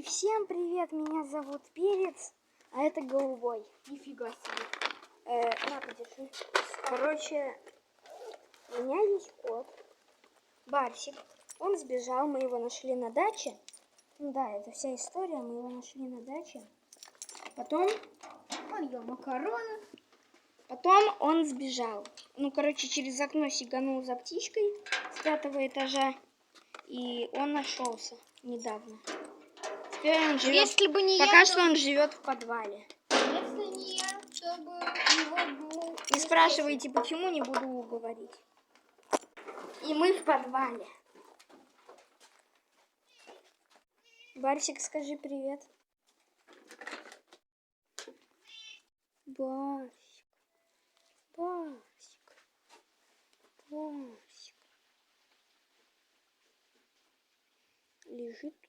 всем привет, меня зовут Перец, а это Голубой. Нифига себе. На, подержи. Короче, у меня есть кот, Барсик. Он сбежал, мы его нашли на даче. Ну да, это вся история, мы его нашли на даче. Потом... Он ел макароны. Потом он сбежал. Ну, короче, через окно сиганул за птичкой с 5-го этажа. И он нашелся недавно. Теперь он живет... Если бы не Пока я, что он живет в подвале. Если не я, то бы его был... Не спрашивайте, почему, не буду говорить. И мы в подвале. Барсик, скажи привет. Барсик. Барсик. Барсик. Лежит